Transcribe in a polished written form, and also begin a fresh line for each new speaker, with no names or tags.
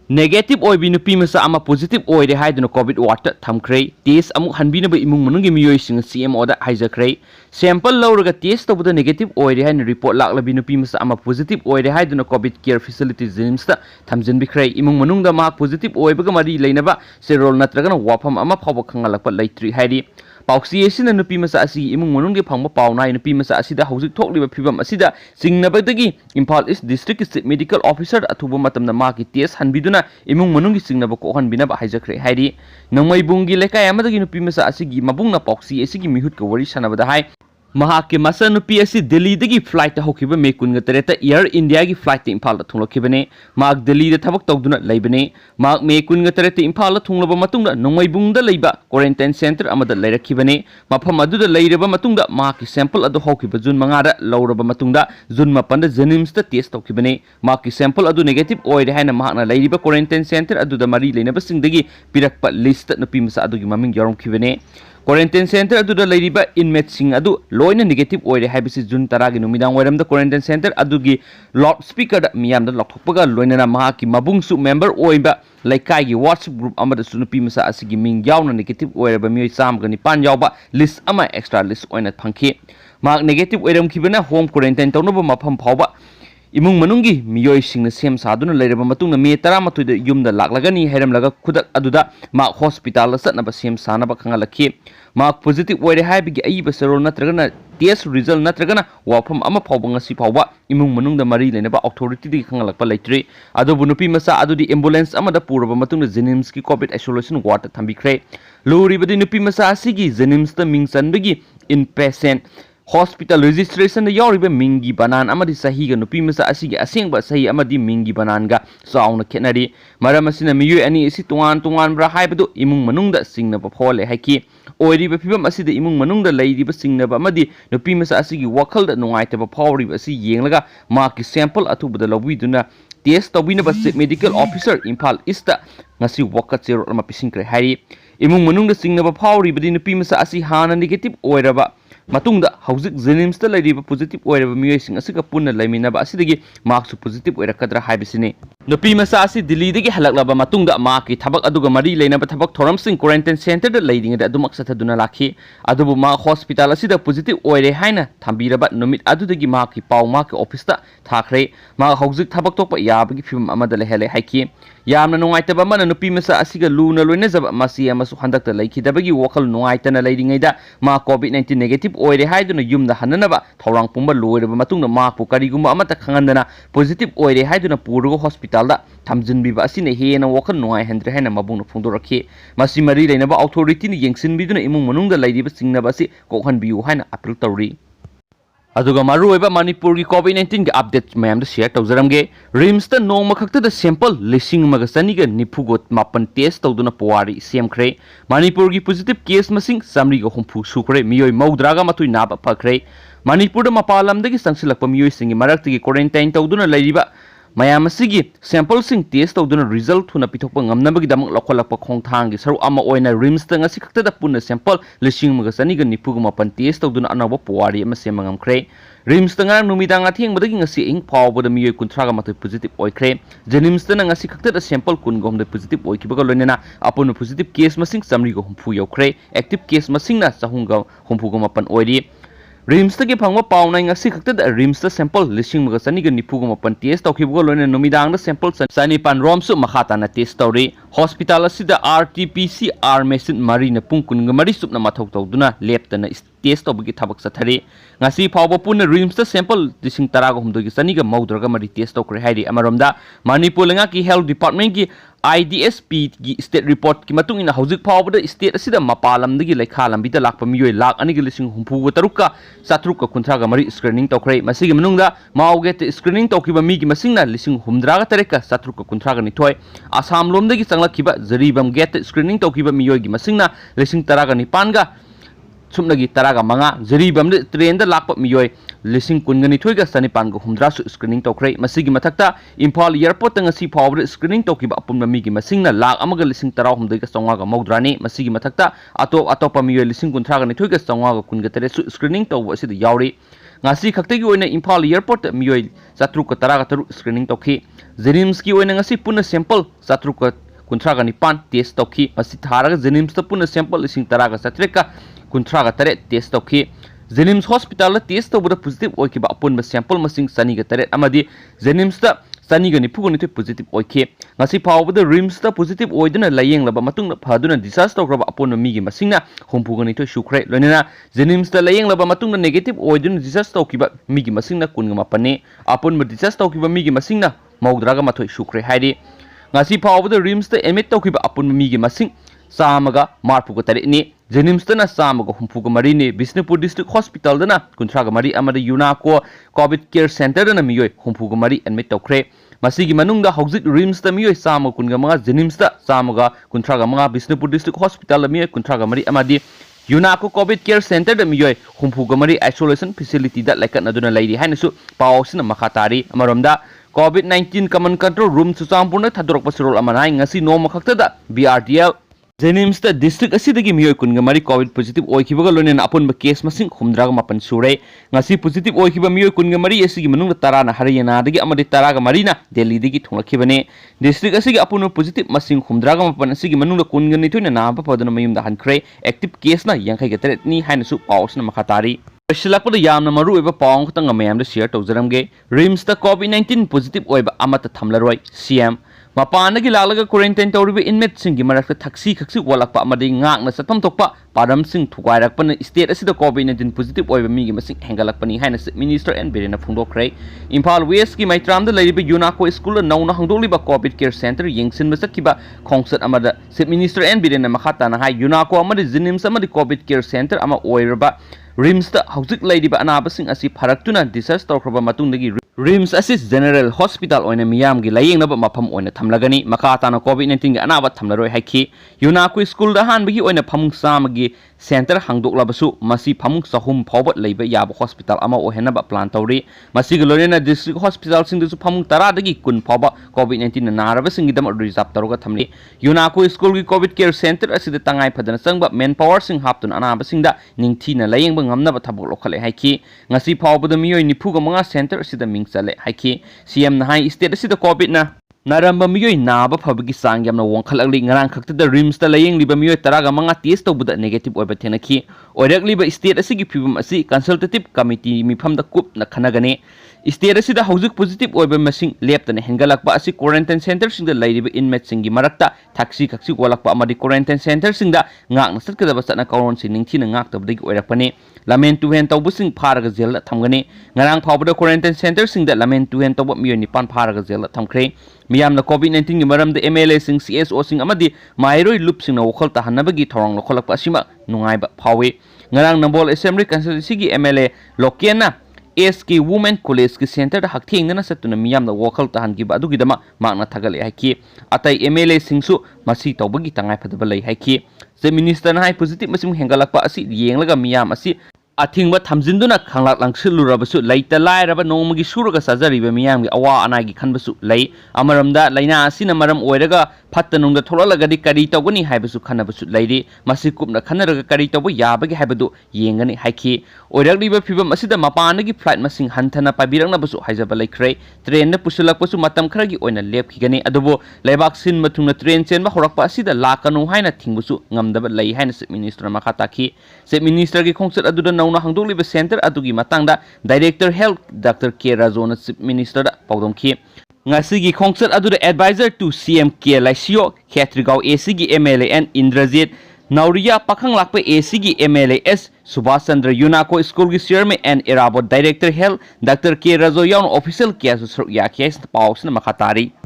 Negative Oibi Nupimacha ama positive oire Heiduna COVID water thamkhre test amuk hanbinaba imung manungi miyoising CMO da haijakre sample lawraga test tawda negative oire haina report laklabi Nupimacha ama positive oire Heiduna COVID care facility gyms da thamjinbikre imung manungda ma positive oibaga mari leinaba serol natragana wafam ama phawba khangalakpa leitri hairi Pauksi asina Nupimacha asi imung manungge phangba pawnai Nupimacha asida hauzik thokliba phibam asida singnabadagi Imphal East District State Medical Officer athuba matamna maki test hanbiduna imung manunggi singnaba ko hanbinaba haijakre hairi nangmai bungi lekai amadagi Nupimacha asigi mabungna pauksi asigi mihut ka wari sanabada hai Mahaki masa nupi asi Delhi dagi flight hokiba mekun gatareta Air India gi flight Imphal thunglokibane mak Delhi da thabak tawduna leibane mak mekun gatareta Imphal thunglaba matungda nongmai bungda leiba quarantine center amada leirakibane mafam aduda leiraba matungda maki sample adu hokiba jun mangara lawraba matungda jun mapanda jenims da test tawkibane maki sample adu negative oire haina mahakna leiriba quarantine center aduda mari leinaba singdagi pirakpa list Nupimacha adugi maming yaromkibane Quarantine center adu da leiriba inmate sing adu loina negative oire haibisi jun taragi numidang wairam da quarantine center adu gi loudspeaker da miyam da lokthokpaga loina na mahaki mabungsu member oiba laikai gi WhatsApp group amada su Nupimacha asigi ming yauna negative oire ba miyoi samga ni pan yawba list ama extra list oina phangki mak negative oiram kibana home quarantine tawnoba mafam phawba imung manunggi miyoi singna sem saduna leiraba matungna me 13 da yumda laklagani hairamlaga khudak aduda mak hospital la satnaba sem sanaba khangalakhi mak positive oire haibigi aiba serol natragana test result natragana wafam ama phawba ngasi phawba imung manungda mari leinaba authority di khangalakpa leitri adubu Nupimacha adudi ambulance amada puraba matungna jenims ki covid isolation ward thambikre luribadi Nupimacha asigi jenims ta mingsanbagi inpatient Hospital registration da yauriba mingi banan amadi sahi ga Nupimacha asigi asengba sahi amadi mingi banan ga sauna khenari maram asina miyoi ani isi tungan bra haibadu imung manungda singnaba phole haiki oiriba phibam asida imung manungda leiriba singnaba amadi Nupimacha asigi wakhal da nungaitaba phawriba asi yenglaga maki sample athubada lawiduna test tawbinaba medical officer Imphal East ngasi wakat zero ama pisingkre hairi imung manungda singnaba phawribadi Nupimacha asi hana negative oiraba matungda hauzik jenims ta leiriba positive oiraba miyoi sing asiga punna leiminaba asidagi marksu positive oirakadra haibisini Nupimacha asi Delhi dagi halaklaba matungda maki thabak aduga mari leinaba thabak thoram sing quarantine center da leidinga da adumak sathaduna lakhi adubu ma hospital asida positive oire haina thambiraba numit adudagi maki paw maki office ta thakhre ma hauzik thabak tokpa yabagi phim amada lehele haiki yamna nungaitaba mana Nupimacha asiga luna loinajaba masi amasu handakta leikhidabagi wakhal nungaitana leiringaida ma covid-19 negative oire haiduna yumda hananaba thorang pumba loiraba matungna mapu kariguma amata khangandana positive oire haiduna purugo hospital da thamjinbiba asine hena wakhal nungai hendre haina mabungna phungdorakhi masi mari leinaba authority ni yengsinbiduna imung manungda leiriba singnaba asi kokhanbiu haina appeal tawri aduga maruiba Manipur gi COVID-19 ga update mayam da share tawjaramge rims ta nongma khakta da sample lising maga sani ga nipugot mapan test tawduna powari semkhre Manipur gi positive case masing samri ga humpu Sukhre miyoi maudraga matui naba phakre Manipur da mapalam da gi sangsilakpa miyoi singi marakti gi quarantine tawduna leiriba mayam asigi sample sing test tawduna result thuna pithokpa ngamnabagi damak lokholakpa khongthang gi saru ama oina rims ta ngasi khakta da punna sample lising maga sani ga nipuga mapan test tawduna anawa powari ama semangamkhre rims ta ngang numidang atheng badagi ngasi ing phawbada miyoi kunthraga matoi positive oikhre jenims ta ngasi khakta da sample kun gom da positive oikibaga loinena apun positive case masing samri go humpu yaukhre active case masing na sahunga humpu go mapan oiri rims ta ge phangwa pawnai ngasi khakta da rims ta sample lising maga sani ga nipu go mapan test tawkhibugo loina numidang da sample sani pan rom su makhata na test tawri hospital asida RT-PCR machine mari na pungkun ga mari supna mathau tawduna lab ta na test tawbagi thabak sathari ngasi phawba punna rims ta sample dising taraga humdo gi sani ga maudraga mari test tawkre hairi amaromda Manipur lenga ki health department ki IDSP gi state report ki matung ina hauzik phawbada state asida mapalam dagi lekha lambi da lakpa miyoi lak ani gi lising humpu go taruka satruka kunthraga mari screening tawkre masigi manungda mauget screening tawkiba mi gi masingna lising humdraga tareka satruka kunthraga ni thoi Assam lom dagi sanglakhiba jaribam get screening tawkiba miyoi gi masingna lising taraga ni panga sumnagi taraga manga jaribam de train da lakpa miyoi lising kungani thoiga sanipan go humdra su screening tawkre masigi mathakta Imphal airport ta ngasi phawbra screening tawkiba apumna migi masingna lak amaga lising tara humdai ga songwa ga maudrani masigi mathakta atopa miyoi lising kunthraga ni thoiga songwa ga kunga tere su screening tawba asida yauri ngasi khaktagi oina Imphal airport miyoi satru ka taraga taru screening tawki Jenims ki oina ngasi puna sample satruka kuntraga nipan test tauki masi tharaga Jenims ta puna sample ising taraga satreka kuntraga tare test tauki Jenims hospital la test tawbada positive oikiba Apunba sample masing sani ga tare amadi Jenims ta sani ga nipu ni positive oike ngasi phawbada rims ta positive oiduna layeng laba matung na phaduna discharge tawgraba Apunba mi gi masingna humpu ga ni to Sukhre loinena Jenims ta layeng laba matung na negative oiduna discharge tawkiba mi gi masingna kun ga mapane Apunba discharge tawkiba mi gi masingna maudraga mathoi Sukhre haidi ngasi phawbada rims ta admit tawkiba Apunba mi gi masing Samaga marpuga tari ni Jenims tana samaga humpuga mari ni Bisnupur District Hospital dana kuntraga mari amada Yunako COVID Care Center dana miyoi humpuga mari admit tawkhre masigi manungda hauzik rims ta miyoi sama kunga mga Jenims ta samaga kuntraga mga Bisnupur District Hospital la miyoi kuntraga mari amadi Yunako COVID Care Center da miyoi humpuga mari isolation facility da laikat na duna lairi hainasu pawsina makatari amaromda COVID-19 common control room susampurna thadorok pasirol amanai ngasi no makhakta da BRDL Jenims ta district asidagi miyoi kunga mari COVID positive oikibaga loinen Apunba case masing humdraga mapan sure ngasi positive oikiba miyoi kunga mari asigi manungda tarana Haryana dagi amadi taraga marina Delhi dagi thonglakibane district asigi Apunba positive masing humdraga mapan asigi manungda kunga nithoina namba padana mayumda hankre active case na yankai ga teret ni hainasu pawsna makhatari Silakpada yamna maru oiba pawng khutang mayamda share tawjaramge rims ta COVID-19 positive oiba amata thamlaroi CM Mapanagi lalaga quarantine tawriba inmate singi marakta thaksi khaksi walakpa amadi ngakna satam tokpa padam sing thugairakpana state asida COVID-19 positive oiba migi masing hengalakpani haina minister and berena phungdokre Imphal West ki maitramda lariba Yunako school nauna hangdoliba COVID care center yengsin masakkiba khongsat amada minister and berena makhata na hai Yunako amadi Jenims amadi COVID care center ama oiraba rims ta hauzik laidiba anabasing asi pharaktuna discharge tawkraba matungdagi rims asi general hospital oina miyam gi layengnaba mafam oina thamlagani makata na COVID-19 gi anaba thamlaroi haiki Yunako school da hanbagi oina phamung samagi center hangdoklabasu masi phamung sahum phawbat leiba yaba hospital ama ohenaba plan tawri masi gi lorena district hospital singdasu phamung 10 dagi kun phawba COVID-19 na naraba singidam reserve taroga thamli Yunako school gi COVID care center asida tangai phadana sangba manpower sing haptun anaba singda ningthina layengba ngamnaba thabok lokhale haiki ngasi phawbada miyoi nifuga manga center asida mingchale haiki CM na hai state asida COVID na Naramba miyoi naba phabagi sang yamna wongkhalakli ngarang khakta rims ta layeng liba miyoi taraga manga test tawbuda negative oiba thenaki oirak liba state asigi phibam asi consultative committee mifamda kup na khanagane state asida hauzik positive oiba masing leptana hengalakpa asi quarantine center singda lairiba inmate singi marakta thaksi khaksi walakpa amadi quarantine center singda ngakna satkadaba satna kauron sing ningthina ngaktabdagi oirakpane lamen tuhen tawbusing pharaga jela thamgane ngarang phawbada quarantine center singda lamen tuhen tawba miyoi nipan pharaga jela thamkhre miyamna COVID-19 gi maramda MLA sing CSO sing amadi mairoi loop sing na wokhal ta hanabagi thorong lokholakpa asima nungaiba phawi ngarang Nambol Assembly Constituency gi MLA Lokena SK Women College ki center da haktheng na satuna miyamna wokhal ta hangi ba dugidama makna thagale haiki atai MLA singsu masi tawbagi tangai phadaba lei haiki je minister na hai positive masim hengalakpa asi yenglaga miyam asi Athingba thamjinduna khanglak langsilurabasu laita lairaba nongmagi suraga sajariba miyamgi awa anagi khanbasu lei amaramda laina asina maram oiraga phattanungda tholalagadi kari tawgani haibasu khanabasu leiri masikupna khanaraga kari tawba yabagi haibadu yengani haiki oiragliba phibam asida mapanagi flight masing hanthana pabiraknabasu haijaba laikre train na pusulakpasu matam kharagi oina lepkhigani adubo leibak sin mathungna train chenba horakpa asida lakanu haina thingbusu ngamdaba lei haina minister makhataki se minister gi khongsat aduda nauna hangdoliba center adugi matangda director health Dr. K Razona chief minister da pawdomki ngasigi khongsat aduda advisor to CM K Laisio Khetrigau AC gi MLA and Indrajit Nauriya pakhang lakpa AC gi MLA S Subhash Chandra Yunako school gi chairman and Erabot director health Dr. K Razo yaun official kiasu yakes pausna makhatari